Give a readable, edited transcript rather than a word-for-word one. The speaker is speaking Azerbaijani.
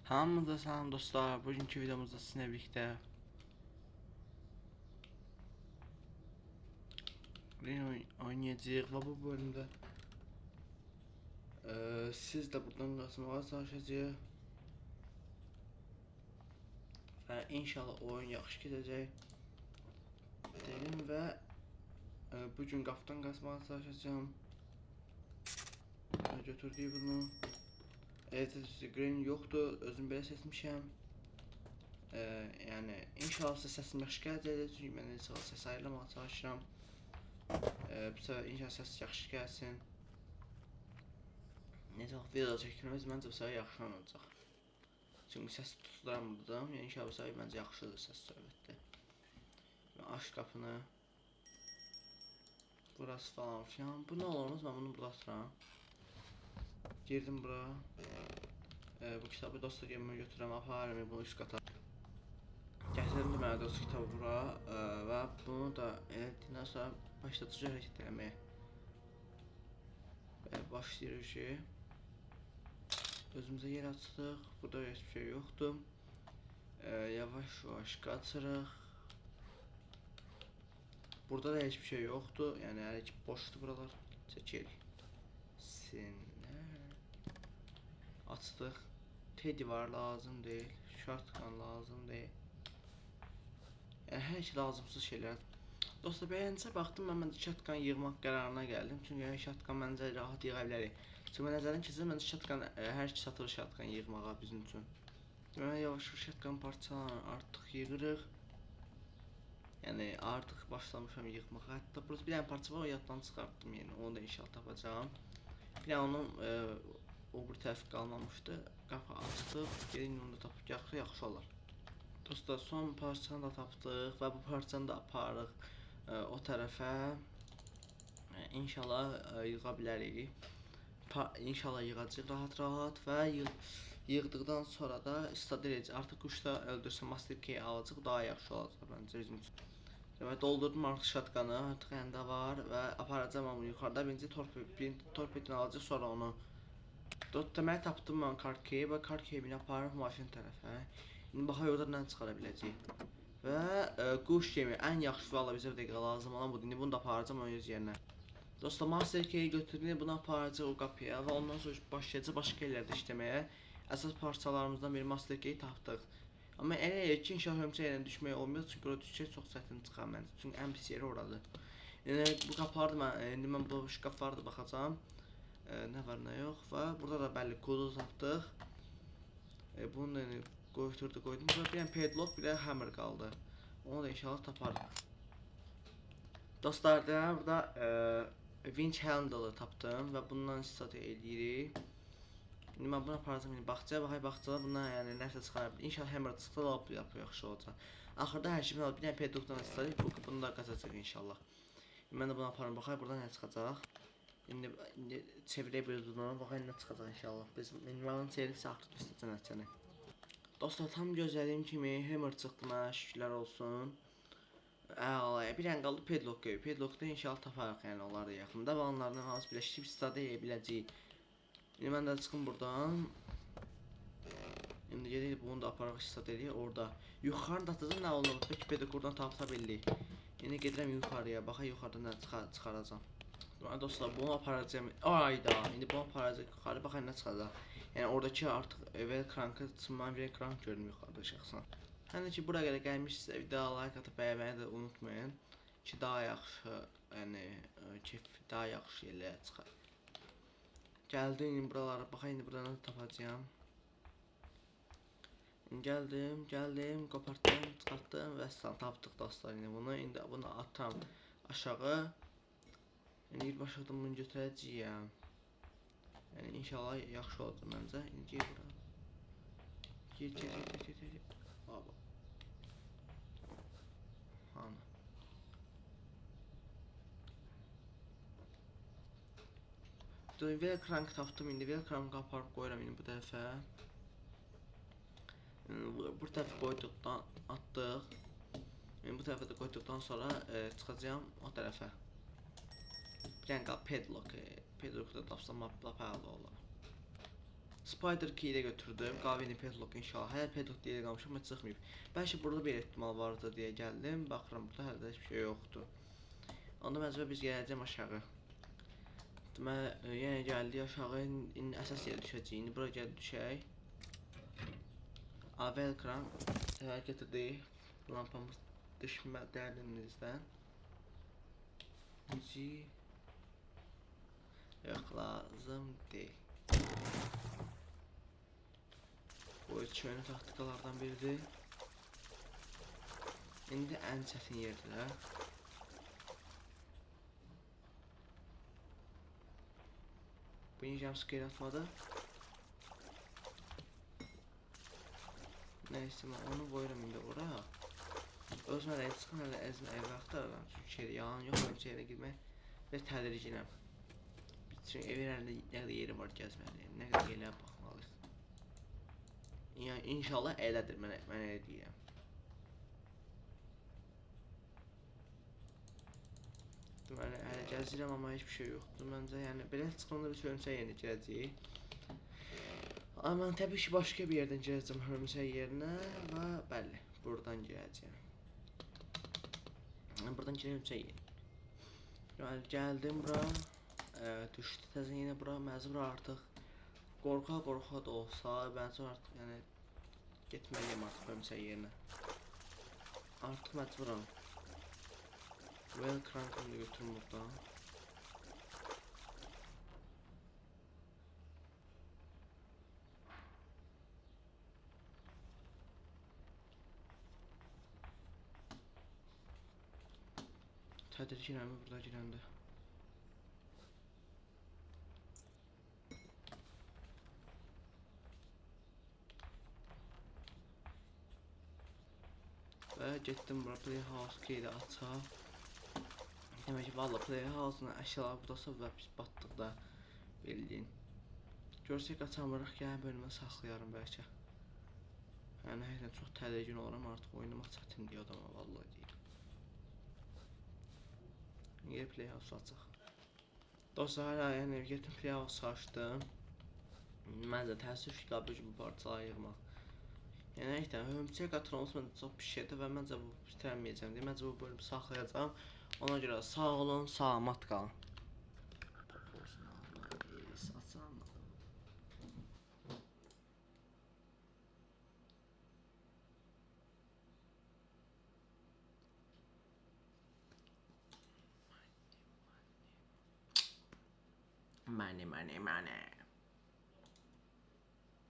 Hamınıza salam dostlar. Bugünkü videomuzda sizinle birlikte Green oynayacağıq ve bu bölümde siz de buradan qaçmağa çalışacağıq və inşallah oyun yaxşı gedəcək dedim və bugün qapıdan qaçmağa çalışacağım. Götürdük bunu. Evet, Green yoxdur, özüm belə seçmişəm. Yəni inşallah səsim yaxşı gələcək, çünki mən heç vaxt səs ayırmağa çalışıram. Bu sefer inşallah səs yaxşı gəlsin. Necə vaxt video çəkirəm, məncə bu sefer yaxşı olacaq. Çünki səs tuturamırdım, yəni inşallah bu sefer məncə yaxşıdır səs söhbətdə. Aç qapını. Burası falan filan. Bu nə olmaz, mən bunu burada atıram. Girdim bura. Bu kitabı dosta gəlmə götürəm, aparım bunu üst qata. Gətirdim deməli dost kitabı bura və bunu da etdikdən sonra başlatıcı hərəkət eləməyə. Başlayırıq ki, özümüzə yer açdıq. Burada heç bir şey yoxdur. Yavaş yavaş qaçırıq. Burada da heç bir şey yoxdur. Yəni hələ ki boşdur buralar. Çəkil. Sinlər. Açdıq. Teddy var, lazım deyil. Shotgun lazım deyil. Yəni hər şey lazımsız şeylər. Dostlar, beğeninizə baxdım, mən shotgun yığmaq qərarına gəldim. Çünki shotgun məncə rahat yığa bilərik. Çünki mən nəzərdən keçirdim, məncə shotgun hər iki satır shotgun yığmağa bizim üçün. Deməli yavaş shotgun parçalarını artıq yığırıq. Yəni artıq başlamışam yığmağa. Hətta burası bir dənə parça var, o yaddan çıxartdım yəni. Onu da inşallah tapacağam. Bir dənə onun o bir tərəf qalmamışdı. Qapı açdıq. Gəlin onu da tapıb yaxşı olar. Dostlar, son parçanı da tapdıq və bu parçanı da aparırıq o tərəfə. İnşallah yığa bilərik. İnşallah yığacağıq rahat və yığdıqdan sonra da istifadə edəcək. Artıq quşda öldürsə Master Key alacaq, daha yaxşı olacaq məncə bizim üçün. Demək, doldurdum artıq shotgun'ı, artıq əndə var və aparacağım onu yuxarıda. Birinci torpedini alacaq, sonra onu. Deməli tapdım mən card key və card key'ini aparıb maşın tərəfə. İndi baxaq orada nə çıxara biləcəyik. Və quş kimi ən yaxşı valla bizə bir dəqiqə lazım olan budur. İndi bunu da aparacağım onun öz yerinə. Dostlar, Master Key'i götürdüm, bunu aparacaq o qapıya və ondan sonra başlayacaq başqa yerlərdə işləməyə. Əsas parçalarımızdan biri Master Key'i tapdıq. Amma elə ki, inşallah hörümçək yerine düşmək olmuyor, çünki orada düşəcək çox çətin çıxar məncə. Çünki ən pis yeri oradır. Yəni bu qapıları da indi mən bu şkafları da baxacağam. Nə var, nə yox və burada da bəlli kodu tapdıq. Bunu da götürdük, qoydum. Burada bir dənə padlock, bir də hammer qaldı. Onu da inşallah taparıq. Dostlar, burada winch handle'ı tapdım və bundan istifadə edirik. İndi mən buna aparacağım, baxacaq, bundan yəni nəsə çıxara bilir. İnşallah hammer çıxsa lap yaxşı olacaq. Axırda hər şeyi bir dənə padlockdan istifadə bunu da qaçacaq inşallah. Mən də bunu aparım, baxaq burada nə çıxacaq. İndi çevirə biliriz bunu, baxaq nə çıxacaq inşallah. Biz minimum çevirsə artıq istəyəcək nəticəni. Dostlar, tam gözlədiyim kimi hammer çıxdı mənə, şükürlər olsun. Bir dənə qaldı padlock qoyub. Padlockda inşallah taparıq, yəni onlar da yaxında və onlardan hamısı birləşib istifadə edə biləcəyik. İndi mən də çıxım buradan. İndi gedirik bunu da aparaq istifadə edirik orada. Yuxarı datacaq nə olur? Peki padlock oradan tapsa bildik. İndi gedirəm yuxarıya, baxaq yuxarıda nə çıxaracam. Dostlar, bunu aparacağım. Ayda, indi bunu aparacaq yuxarı, baxaq nə çıxacaq. Yəni oradakı artıq evvel krankı çıxmayan bir krank gördüm yuxarıda şəxsən. Hələ ki buraya qədər gəlmişsinizsə videoya like atıb bəyənməyi də unutmayın ki daha yaxşı, yəni daha yaxşı yerlərə çıxar. Gəldim indi buralara, baxaq indi buradan da tapacağam. Gəldim, qopartdım, çıxartdım və tapdıq dostlar. İndi bunu atam aşağı. İndi başladım bunu götürəcəyəm. Yəni inşallah yaxşı olacaq məncə. İndi gəl bura. Gəl. Baba. Hanı. Velcrank tapdım, indi Velcrank'ı aparıb qoyuram indi bu dəfə. Bu tərəfə qoyduqdan atdıq. Bu tərəfə də qoyduqdan sonra çıxacağım o tərəfə. Bir dənə qalıb padlock. Padlock'da tapsam lap əla olar. Spider key ilə götürdüm. Qavini Petlock inşallah. Hələ Petlock deyə qalmışam, amma çıxmayıb. Bəlkə burada bir ehtimal vardı deyə gəldim. Baxıram, burada hələ də heç bir şey yoxdur. Onda məcbur biz gələcəm aşağı. Deməli, yəni gəldik aşağı. İndi əsas yerə düşəcəyik. İndi bura gəlib düşək. Welcome. Səfər getirdik. Lampamız düşmə dərinimizdən. Yox, lazım deyil. Bu çöynü taktikalardan biridir. İndi ən çətin yerdir. Bu jumpscare atmadı. Neyse, mən onu qoyuram indi ora. Özümə də çıxan hələ əzmə evi axtarıram. Çünki yalan yox, ölçə yerə girmək və tədriciyəm. Çünki evin əlində nə qədər yeri var gəzməli, nə qədər yerlərə baxmalıyıq. Yəni inşallah elədir, mən elə deyirəm. Deməli, hələ gəzirəm, amma heç bir şey yoxdur. Məncə, yəni belə çıxanda bir hörümçək yerinə girəcəyik. Amma mən təbii ki, başqa bir yerdən girəcəm hörümçək yerinə və bəli, buradan girəcəyəm. Buradan girəcəm hörümçək yerinə. Yəni, gəldim bura, düşdü təzə yenə bura, məcbur artıq qorxa da olsa, məncə artıq, yəni, getməliyəm artıq hörümçək yerinə. Artıq məcburam. Welcome da götürüm buradan. Tədriciyəm burada girəndə. Və getdim bura Playhouse keylə açaq. Demək ki, valla Playhouse-un əşyaları buradasa və biz batdıq da bildiyin. Görsək qaçamırıq, yəni bölümə saxlayarım bəlkə. Yəni, həqiqətən çox tədricin oluram, artıq oynamaq çətin deyə adama, vallahi deyim. Yeri Playhouse açaq. Dostlar, hələ yəni getdim Playhouse açdım. Məncə təəssüf ki, qabı bu parçaları yığmaq. Yəni, həqiqətən, hörümçək qatırılması məncə çox pis şeydir və məncə bu bitirəməyəcəm deyə, məncə bu bölümü saxlayacağım. Ona görə sağ olun, salamat qalın. Money.